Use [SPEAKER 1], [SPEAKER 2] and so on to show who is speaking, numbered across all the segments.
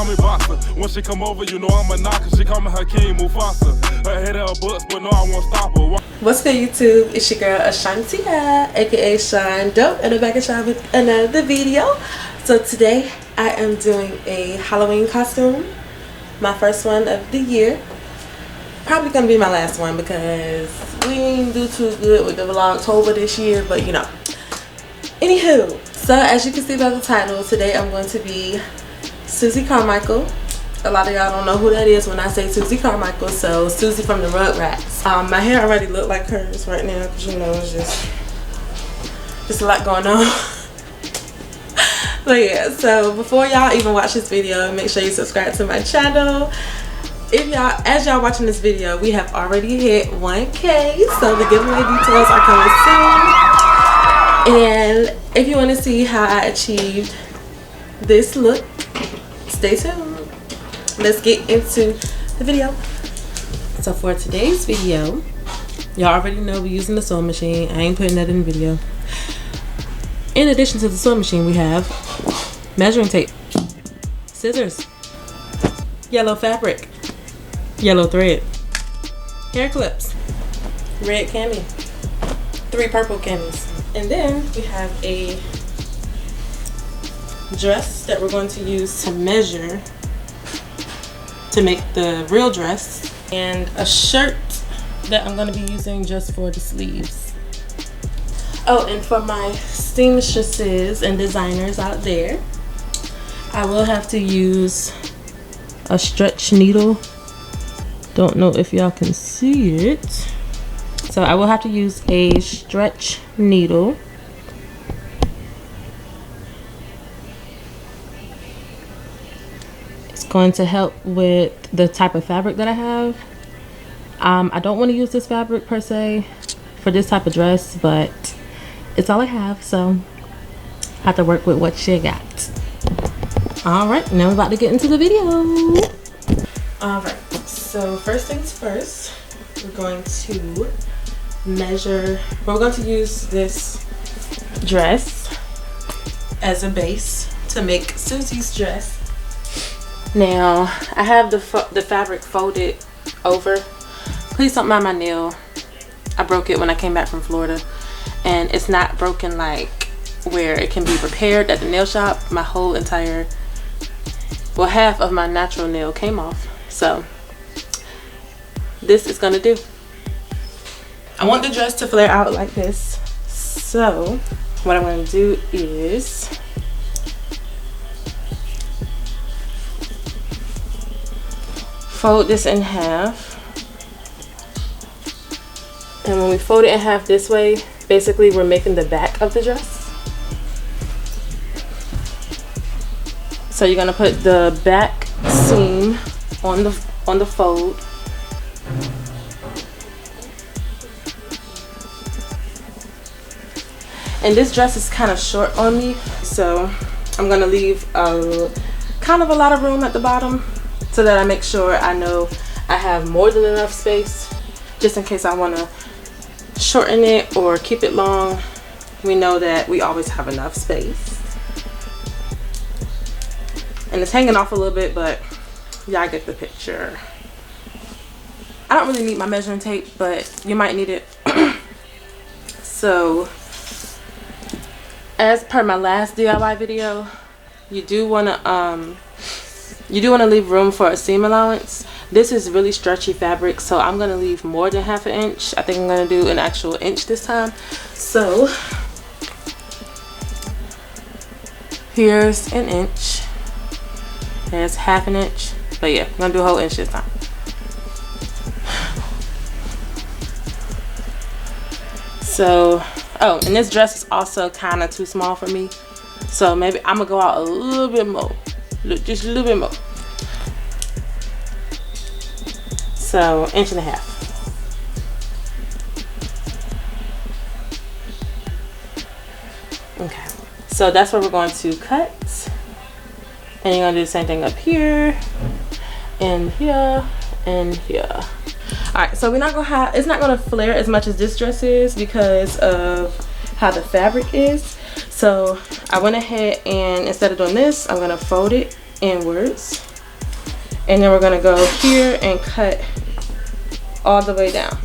[SPEAKER 1] call me boxer. When she come over, you know I'm a knocker. She call me her king, Mufasa. Her head her butts, but no, I won't stop her.
[SPEAKER 2] What's good, YouTube? It's your girl Ashantia, aka Shine Dope, and I'm back at Shine with another video. So today I am doing a Halloween costume, my first one of the year. Probably gonna be my last one because we didn't do too good with the Vlogtober this year, but you know. Anywho, so as you can see by the title, today I'm going to be Susie Carmichael. A lot of y'all don't know who that is when I say Susie Carmichael, so Susie from the Rugrats. My hair already look like hers right now because you know it's just a lot going on. But yeah, so before y'all even watch this video, make sure you subscribe to my channel. If y'all, as y'all watching this video, we have already hit 1K, so the giveaway details are coming soon. And if you want to see how I achieved this look, stay tuned. Let's get into the video. So for today's video, y'all already know we're using the sewing machine. I ain't putting that in the video. In addition to the sewing machine, we have measuring tape, scissors, yellow fabric, yellow thread, hair clips, red cami, 3 purple camis, and then we have a dress that we're going to use to measure to make the real dress, and a shirt that I'm going to be using just for the sleeves. Oh, and for my seamstresses and designers out there, I will have to use a stretch needle. Don't know if y'all can see it. So I will have to use a stretch needle. It's going to help with the type of fabric that I have. I don't want to use this fabric per se for this type of dress, but it's all I have, so I have to work with what you got. Alright, now we're about to get into the video. Alright, so first things first, we're going to measure. We're going to use this dress as a base to make Susie's dress. Now I have the fabric folded over. Please don't mind my nail. I broke it when I came back from Florida, and it's not broken like where it can be repaired at the nail shop. My whole entire, well, half of my natural nail came off, so this is gonna do. I want the dress to flare out like this, so what I'm going to do is fold this in half, and when we fold it in half this way, basically we're making the back of the dress. So you're going to put the back seam on the fold. And this dress is kind of short on me, so I'm going to leave kind of a lot of room at the bottom so that I make sure I know I have more than enough space, just in case I want to shorten it or keep it long. We know that we always have enough space. And it's hanging off a little bit, but y'all get the picture. I don't really need my measuring tape, but you might need it. So as per my last DIY video, you do want to leave room for a seam allowance. This is really stretchy fabric, so I'm going to leave more than ½ inch. I think I'm going to do an actual inch this time. So here's an inch. There's ½ inch. But yeah, I'm going to do a whole inch this time. So, oh, and this dress is also kind of too small for me, so maybe I'm gonna go out a little bit more, just a little bit more. So 1.5 inches. Okay, so that's where we're going to cut, and you're gonna do the same thing up here and here and here. Alright, so we're not gonna have, it's not gonna flare as much as this dress is because of how the fabric is. So I went ahead and instead of doing this, I'm gonna fold it inwards And then we're gonna go here and cut all the way down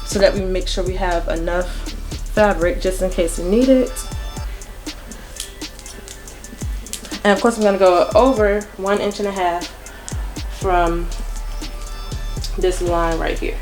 [SPEAKER 2] so that we make sure we have enough fabric just in case we need it. And of course I'm gonna go over 1.5 inches from this line right here.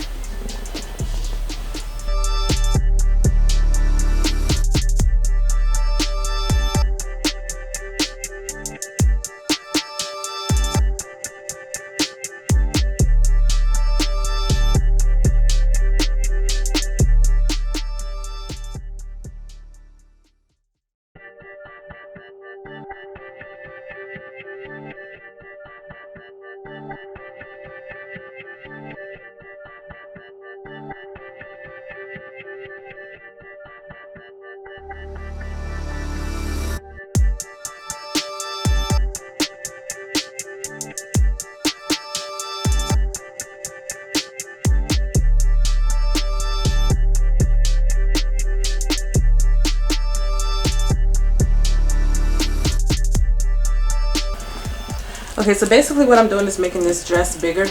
[SPEAKER 2] Okay, so basically what I'm doing is making this dress bigger.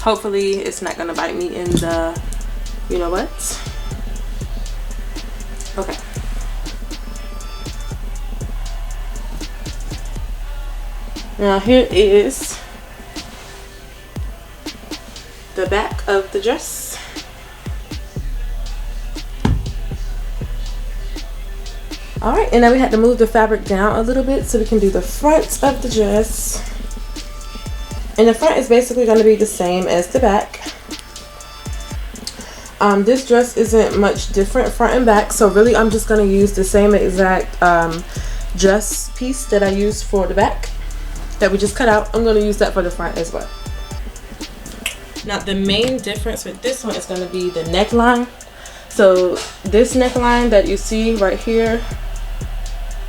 [SPEAKER 2] Hopefully it's not gonna bite me in the, you know what? Okay. Now here is the back of the dress. All right, and now we had to move the fabric down a little bit so we can do the front of the dress. And the front is basically going to be the same as the back. This dress isn't much different front and back, so really I'm just going to use the same exact dress piece that I used for the back that we just cut out. I'm going to use that for the front as well. Now the main difference with this one is going to be the neckline. So this neckline that you see right here,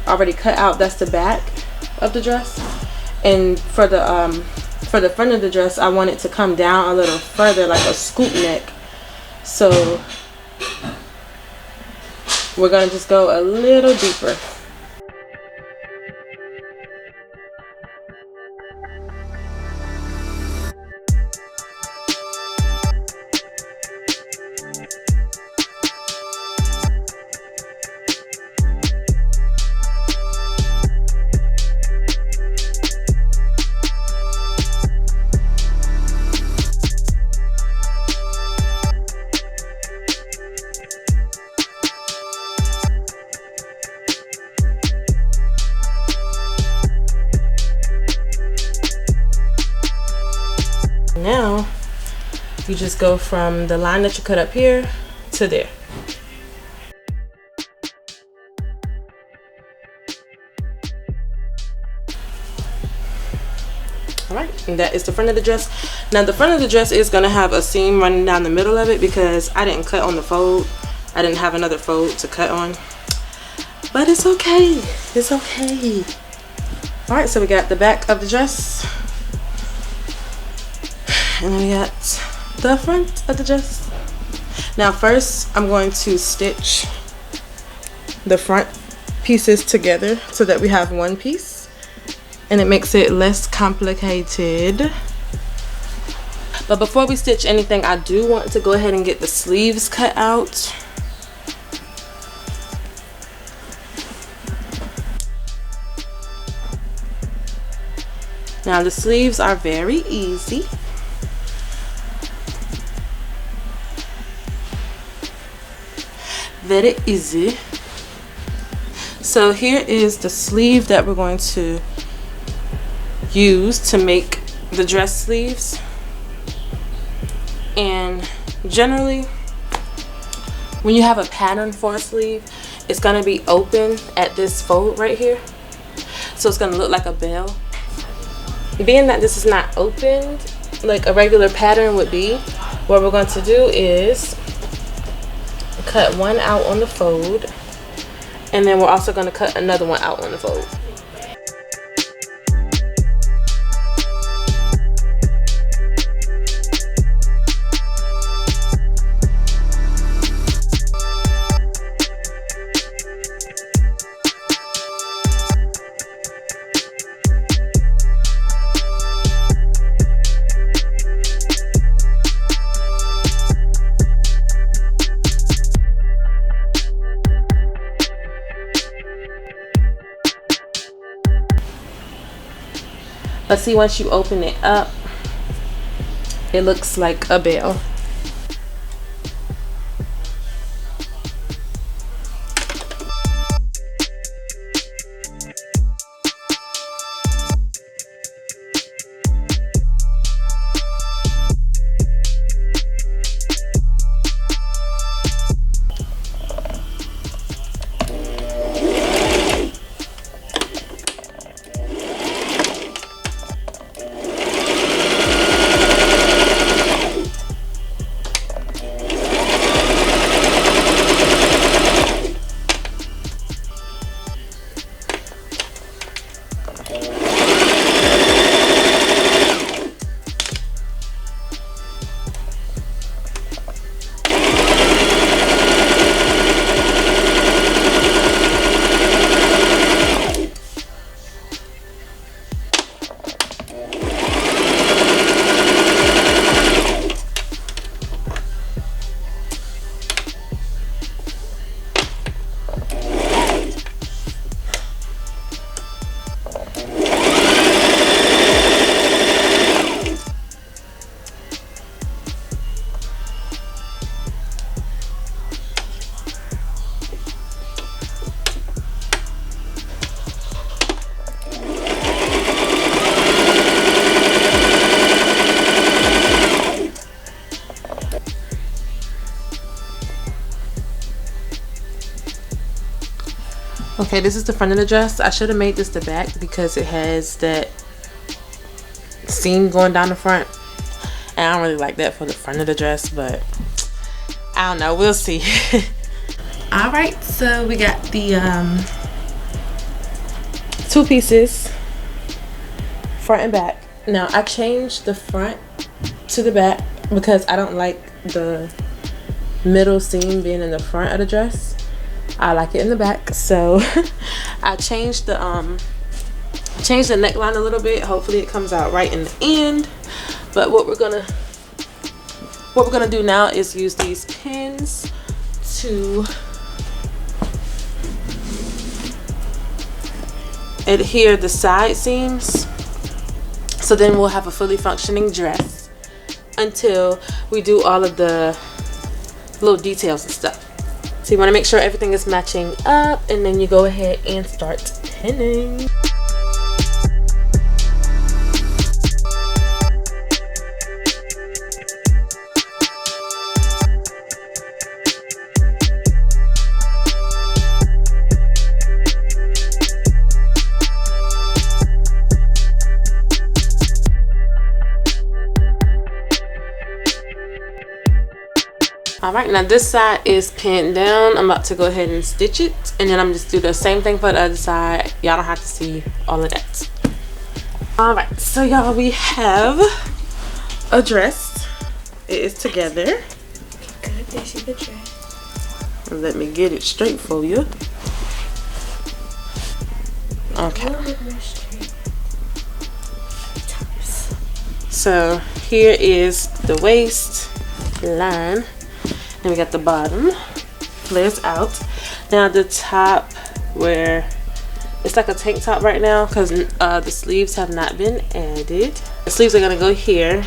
[SPEAKER 2] already cut out, that's the back of the dress. And for the front of the dress, I want it to come down a little further, like a scoop neck. So we're gonna just go a little deeper. Now you just go from the line that you cut up here to there. All right, and that is the front of the dress. Now the front of the dress is gonna have a seam running down the middle of it because I didn't cut on the fold. I didn't have another fold to cut on, but it's okay, it's okay. All right, so we got the back of the dress. And then we got the front of the dress. Now first I'm going to stitch the front pieces together so that we have one piece and it makes it less complicated. But before we stitch anything, I do want to go ahead and get the sleeves cut out. Now the sleeves are very easy. Very easy. So here is the sleeve that we're going to use to make the dress sleeves. And generally when you have a pattern for a sleeve, it's going to be open at this fold right here, so it's going to look like a bell. Being that this is not opened like a regular pattern would be, what we're going to do is cut one out on the fold, and then we're also going to cut another one out on the fold. But see, once you open it up, it looks like a bell. Okay, this is the front of the dress. I should have made this the back because it has that seam going down the front. And I don't really like that for the front of the dress, but I don't know. We'll see. Alright, so we got the two pieces, front and back. Now, I changed the front to the back because I don't like the middle seam being in the front of the dress. I like it in the back, so I changed the neckline a little bit. Hopefully it comes out right in the end. But what we're gonna do now is use these pins to adhere the side seams, so then we'll have a fully functioning dress until we do all of the little details and stuff. So you want to make sure everything is matching up, and then you go ahead and start pinning. Alright, now this side is pinned down. I'm about to go ahead and stitch it, and then I'm just do the same thing for the other side. Y'all don't have to see all of that. Alright, so y'all, we have a dress. It is together.
[SPEAKER 3] Good, this is the dress.
[SPEAKER 2] Let me get it straight for you. Okay. So here is the waist line. Then we got the bottom, flares out. Now the top, where it's like a tank top right now because the sleeves have not been added. The sleeves are gonna go here,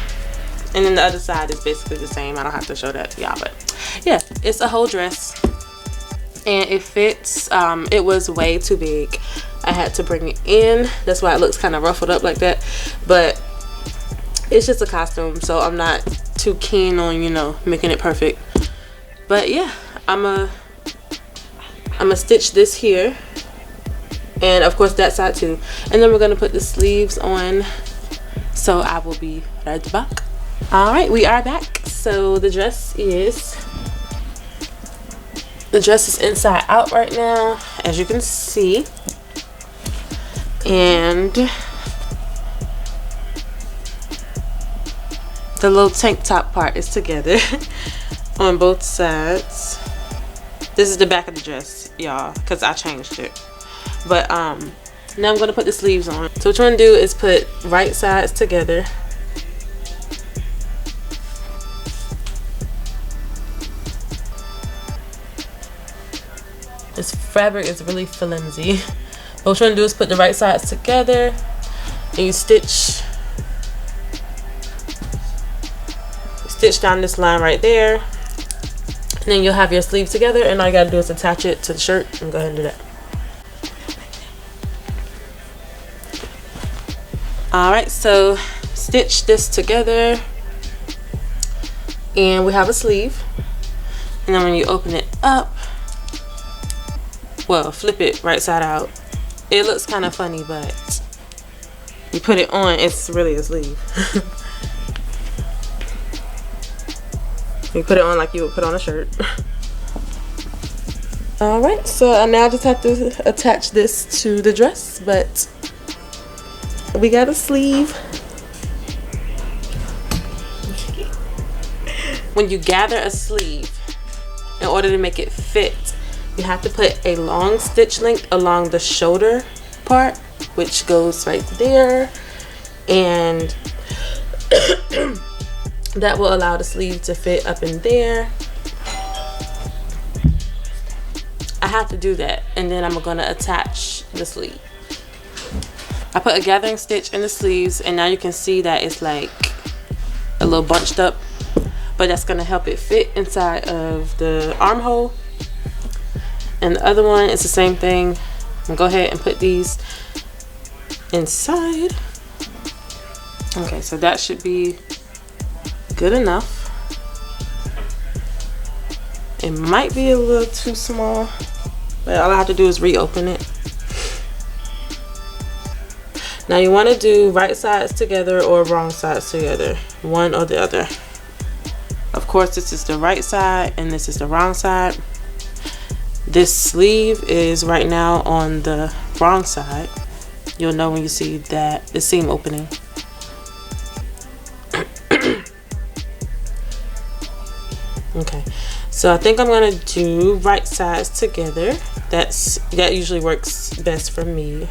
[SPEAKER 2] and then the other side is basically the same. I don't have to show that to y'all, but yeah, it's a whole dress, and it fits. It was way too big. I had to bring it in. That's why it looks kind of ruffled up like that, but it's just a costume, so I'm not too keen on, you know, making it perfect. But yeah, I'm a stitch this here, and of course that side too, and then we're gonna put the sleeves on. So I will be right back. All right, we are back. So the dress is inside out right now, as you can see, and the little tank top part is together on both sides. This is the back of the dress, y'all, because I changed it. But now I'm gonna put the sleeves on. So what you're gonna do is put right sides together. This fabric is really flimsy. What you're gonna do is put the right sides together, and you stitch stitch down this line right there, and then you'll have your sleeve together, and all you gotta do is attach it to the shirt and go ahead and do that. Alright, so stitch this together and we have a sleeve. And then when you open it up, well, flip it right side out. It looks kind of funny, but you put it on, it's really a sleeve. You put it on like you would put on a shirt. Alright, so I now just have to attach this to the dress, but we got a sleeve. When you gather a sleeve, in order to make it fit, you have to put a long stitch length along the shoulder part, which goes right there, and that will allow the sleeve to fit up in there. I have to do that, and then I'm gonna attach the sleeve. I put a gathering stitch in the sleeves, and now you can see that it's like a little bunched up, but that's gonna help it fit inside of the armhole. And the other one is the same thing. I'm gonna go ahead and put these inside. Okay, so that should be good enough. It might be a little too small, but all I have to do is reopen it. Now you want to do right sides together or wrong sides together, one or the other. Of course, this is the right side and this is the wrong side. This sleeve is right now on the wrong side. You'll know when you see that the seam opening. Okay, so I think I'm gonna do right sides together. That usually works best for me.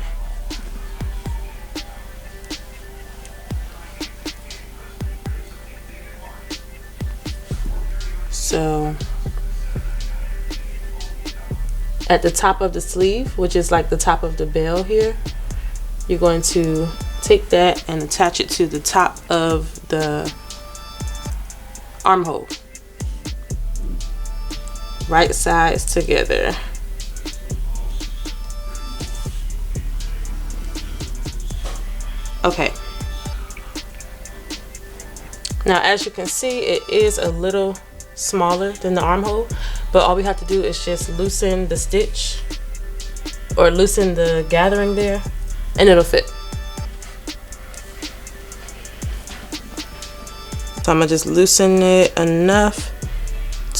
[SPEAKER 2] So at the top of the sleeve, which is like the top of the bell here, you're going to take that and attach it to the top of the armhole. Right sides together. Okay. Now, as you can see, it is a little smaller than the armhole, but all we have to do is just loosen the stitch or loosen the gathering there, and it'll fit. So I'm gonna just loosen it enough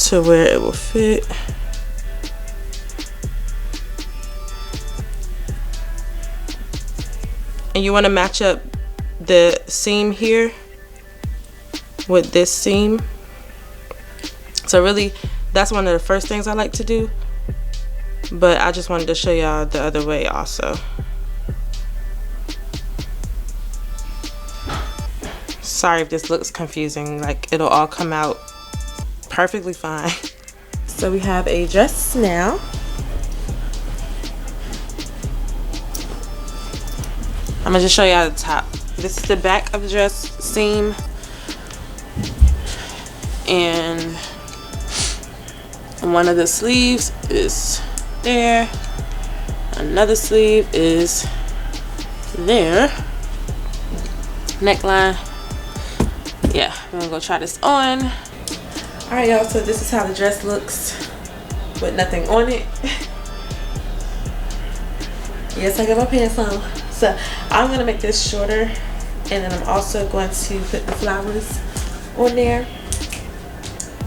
[SPEAKER 2] to where it will fit. And you want to match up the seam here with this seam. So really, that's one of the first things I like to do, but I just wanted to show y'all the other way also. Sorry if this looks confusing, like it'll all come out perfectly fine. So we have a dress now. I'm gonna just show y'all the top. This is the back of the dress seam, and one of the sleeves is there, another sleeve is there. Neckline, yeah, we're gonna go try this on. All right, y'all, so this is how the dress looks with nothing on it. Yes, I got my pants on. So I'm gonna make this shorter, and then I'm also going to put the flowers on there,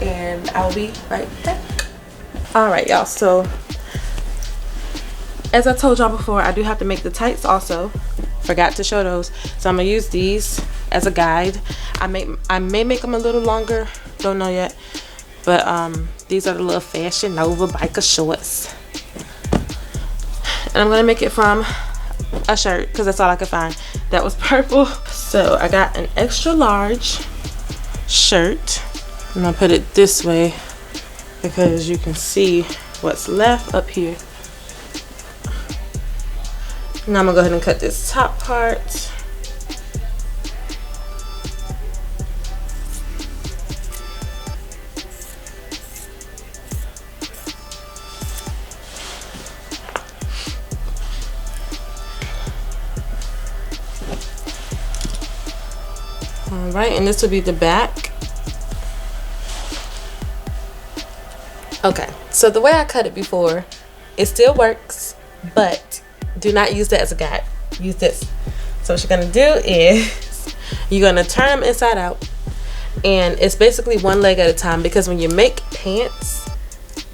[SPEAKER 2] and I'll be right back. All right, y'all, so as I told y'all before, I do have to make the tights also. Forgot to show those, so I'm gonna use these as a guide. I may make them a little longer, don't know yet, but these are the little Fashion Nova biker shorts, and I'm gonna make it from a shirt because that's all I could find that was purple. So I got an extra large shirt. I'm gonna put it this way because you can see what's left up here. Now I'm gonna go ahead and cut this top part. Alright, and this will be the back. Okay, so the way I cut it before, it still works, but do not use that as a guide. Use this. So what you're gonna do is you're gonna turn them inside out, and it's basically one leg at a time, because when you make pants,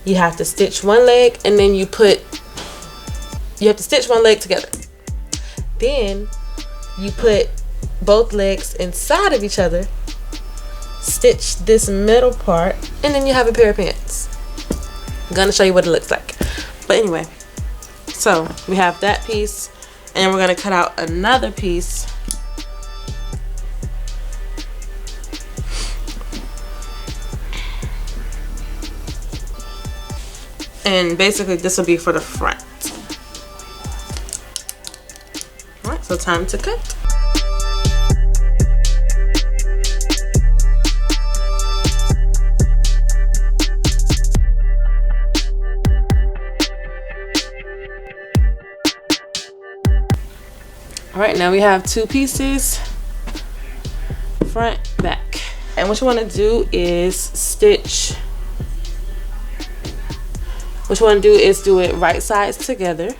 [SPEAKER 2] you have to stitch one leg and then you have to stitch one leg together. Then you put both legs inside of each other, stitch this middle part, and then you have a pair of pants. I'm gonna show you what it looks like. But anyway, so we have that piece, and we're gonna cut out another piece. And basically this will be for the front. Alright, so time to cut. Alright, now we have two pieces, front, back. And what you want to do is stitch, what you want to do is do it right sides together.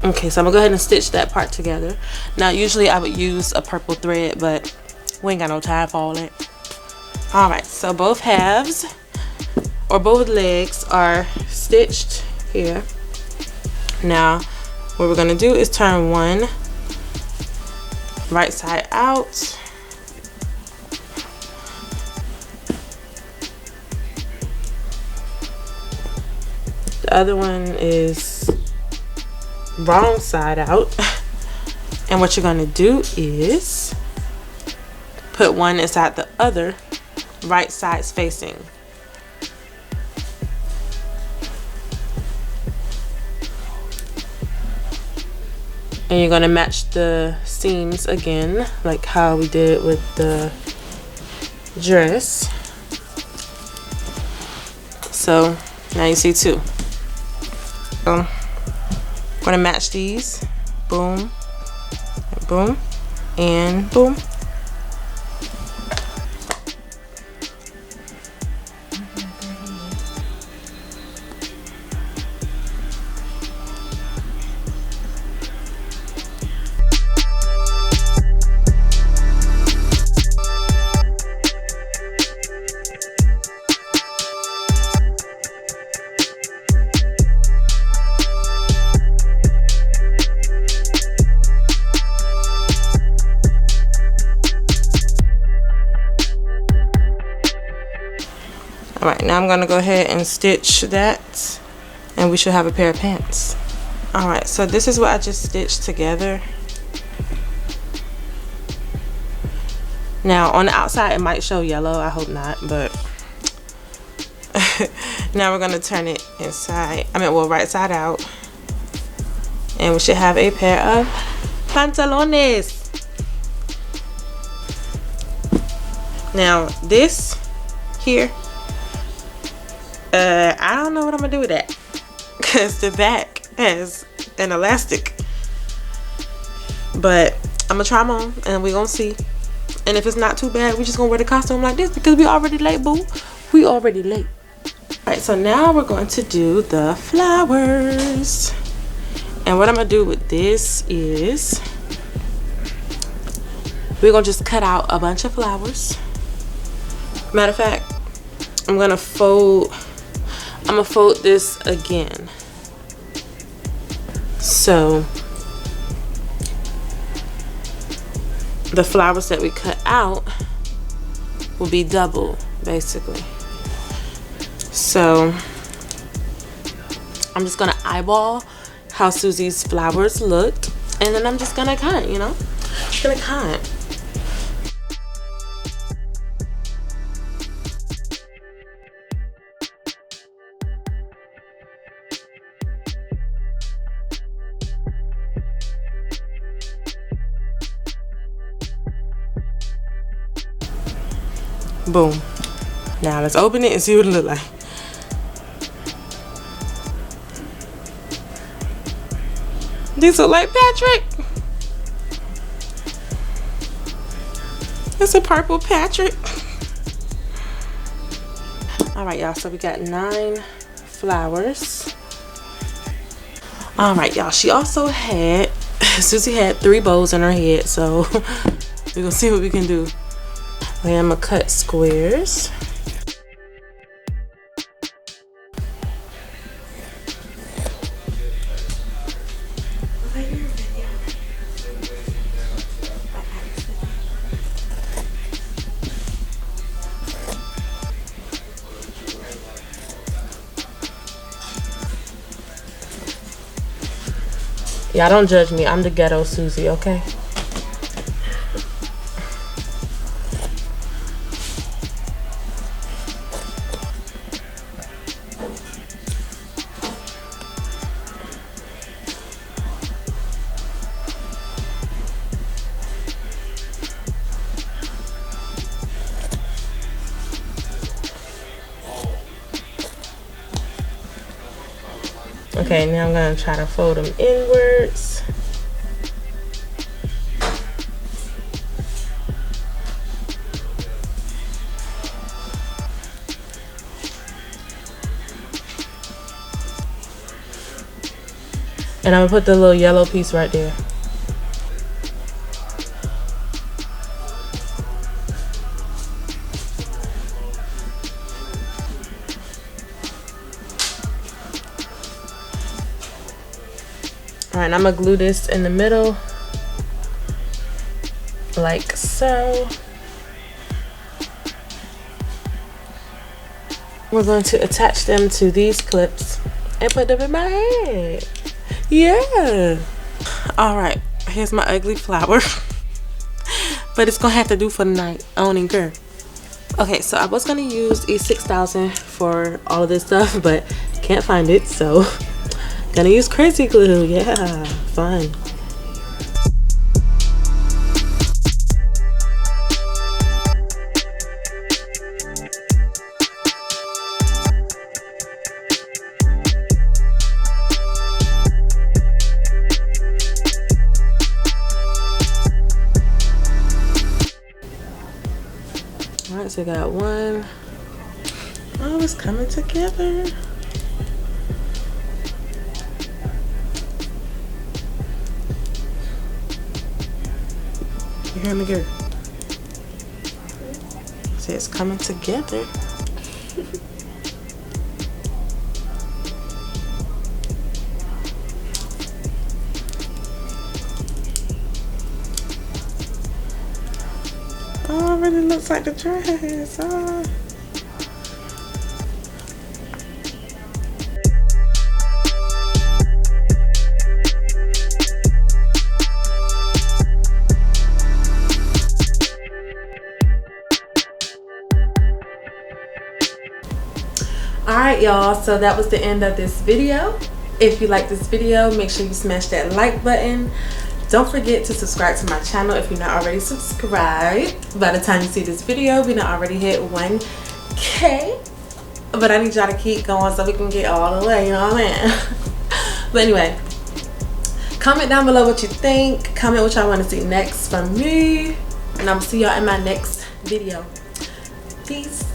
[SPEAKER 2] Okay, so I'm gonna go ahead and stitch that part together. Now usually I would use a purple thread, but we ain't got no time for all that. Alright, so both halves, or both legs, are stitched here. Now what we're gonna do is turn one right side out. The other one is wrong side out. And what you're gonna do is put one inside the other, right sides facing. And you're gonna match the seams again, like how we did with the dress. So now you see two. So I'm gonna match these. Boom, boom, and boom. Alright, now I'm gonna go ahead and stitch that, and we should have a pair of pants. Alright, so this is what I just stitched together. Now on the outside it might show yellow, I hope not, but now we're gonna turn it inside, right side out, and we should have a pair of pantalones. Now this here, I don't know what I'm gonna do with that, because the back has an elastic, but I'm gonna try them on and we're gonna see. And if it's not too bad, we're just gonna wear the costume like this, because we already late, boo. We already late. Alright, so now we're going to do the flowers. And what I'm gonna do with this is we're gonna just cut out a bunch of flowers. Matter of fact, I'm gonna fold this again. So the flowers that we cut out will be double, basically. So I'm just gonna eyeball how Susie's flowers looked, and then I'm just gonna cut, you know? Just gonna cut. Boom. Now let's open it and see what it look like.
[SPEAKER 3] These look like Patrick. It's a purple Patrick. All right, y'all, so we got 9 flowers. All right, y'all, she also had, Susie had 3 bows in her head, so we're gonna see what we can do. Okay, I'm gonna cut squares. Y'all don't judge me. I'm the ghetto Susie, okay? Okay, now I'm gonna try to fold them inwards. And I'm gonna put the little yellow piece right there. All right, I'm gonna glue this in the middle, like so. We're going to attach them to these clips and put them in my head. Yeah. All right, here's my ugly flower. But it's gonna have to do for the night. I don't even care. Okay, so I was gonna use E6000 for all of this stuff, but can't find it, so gonna use crazy glue. Yeah, fun. All right, so I got one. Oh, it's coming together. You hear me, girl? See, it's coming together. Oh, it really looks like the dress. Oh. Alright, y'all, so that was the end of this video. If you like this video, make sure you smash that like button. Don't forget to subscribe to my channel if you're not already subscribed. By the time you see this video, we done already hit 1K. But I need y'all to keep going so we can get all the way, you know what I mean? But anyway, comment down below what you think. Comment what y'all want to see next from me. And I'm gonna see y'all in my next video. Peace.